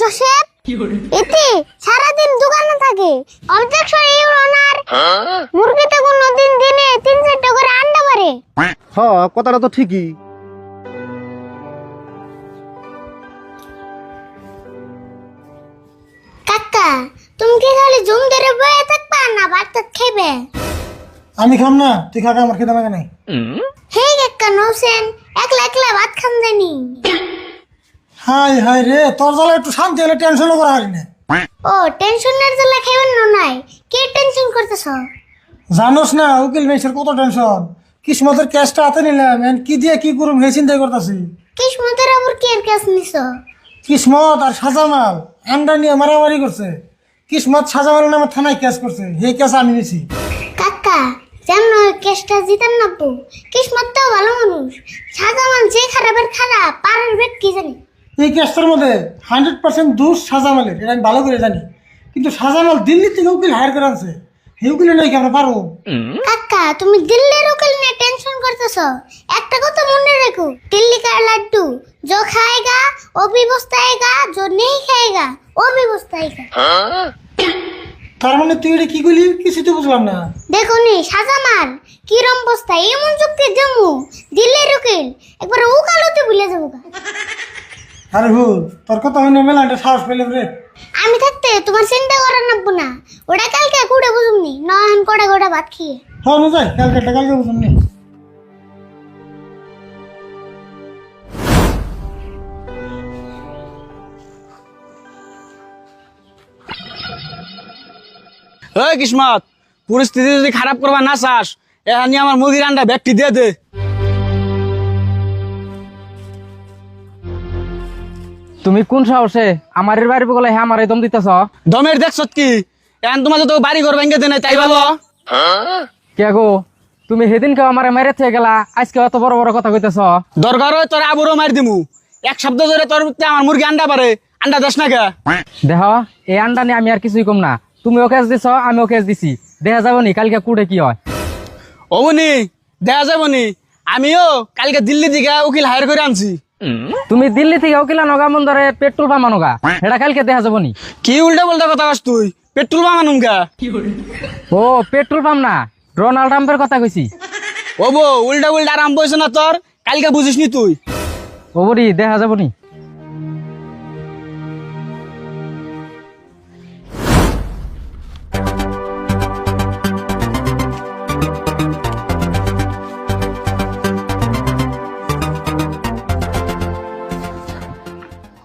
Joseph এতে সারাদিন দোকানে থাকে। অবজেকশন ইউর অনার, মুরগিতে কোনদিন দিনে 3-4টা করে আন্ডা পারে। হ্যাঁ, কথাটা তো ঠিকই। কাকা, তুমি কি খালি জুম ধরে বয়ে থাকবা না ভাত টাত খাইবে? আমি খাম না, তুই খাকা, আমার খেতে লাগে নাই। হে কাকা নৌসেন, একলা একলা ভাত খান জানি। হাই হাই রে, তোর জ্বালা একটু শান্তি হলে টেনশনও করা হারি না। ও টেনশনের জ্বালা খাইবেন না নাই, কে টেনশন করতেছ? জানোস না উকিল মেসের কত টেনশন। কিসমতের ক্যাশটা হাতে নিলাম, এখন কি দিয়ে কি করুম হে চিন্তাই করতেছি। কিসমতের আবার কি এর কাজ নিছ? কিসমত আর সাজামাল আন্ডা নিয়ে মারামারি করছে। কিসমত সাজামাল নামে থানায় কেস করছে, হে কেস আমি নিছি। কাকা, যেমন ওই কেসটা জিতান নাবো। কিসমত তো ভালো মানুষ, সাজামান যে খারাপের খারাপ, পারের বেট কি জানি। এই কেসটার মধ্যে 100% দোষ সাজামালের, এটা আমি ভালো করে জানি। কিন্তু সাজামাল দিল্লি থেকে উকিল হায়ার করে আনছে, হে উকিলে নয় কি আমরা পারবো? কাকা, তুমি দিল্লির উকিল নিয়ে টেনশন করতেছ। একটা কথা মনে রেখো, দিল্লি কা লাড্ডু जो खाएगा वो भी पछताएगा, जो नहीं खाएगा वो भी पछताएगा। তার মানে তুই এটা কি করলি, কিছু তো বুঝলাম না। দেখো নি সাজামাল কিরম পস্তায়, এমন যুক্তি জমু দিল্লির উকিল একবার উকালতে ভুলে যাবো। আরে ভুল, তোর কথা হয় না, মেলাটা সাহস পেলে রে। আমি থাকতে তোমার চিন্তা করার নাববো না, ওটা কালকে কুড়ে বুঝুমনি, নয়ন কড়া কড়া ভাত খেয়ে। হ্যাঁ না যাই, কালকে বুঝলাম নি। ওই কিসমত, পরিস্থিতি যদি খারাপ করবা না চাস, এখানে আমার মুরগির আন্ডা ব্যাগটি দিয়ে দে। তুমি কোন সাহসে আমার বাড়ি বলে হ্যাঁ আমার দম দিতেছ? দমের দেখছত কি, এখন তোমার তো বাড়ি ঘর ভেঙে দে নাই, তাই ভালো। কে গো, তুমি সেদিনকে আমার মেরে থেকে গেলা, আজকে অত বড় বড় কথা কইতেছ? দরকার হয় তোর আবুরও মার দিমু। এক সপ্তাহ ধরে তোর আমার মুরগি আন্ডা পারে, আন্ডা দেশ না কে? দেহ, এই আন্ডা নিয়ে আমি আর কিছুই কম না। তুমি ওকে দিছ, আমি ওকে দিছি, দেখা যাবো নি কালকে কুড়ে কি হয়। ওবনি দেখা যাবো নি, আমিও কালকে দিল্লি থেকে উকিল হায়ার করে আনছি। তুমি দিল্লি থেকে উকিলা নগা মন ধরে পেট্রোল পাম্প নগা, এটা কালকে দেখা যাবো নি। কি উল্টা পাল্টা কথা কস তুই? পেট্রোল পামানুম কা? ও পেট্রোল পাম্প না, ডোনাল্ড ট্রাম্পের কথা কইছি। ওবো উল্টা উল্টা আরাম বইছে না তোর, কালকে বুঝিস নি তুই। ওবরি দেখা যাবো নি।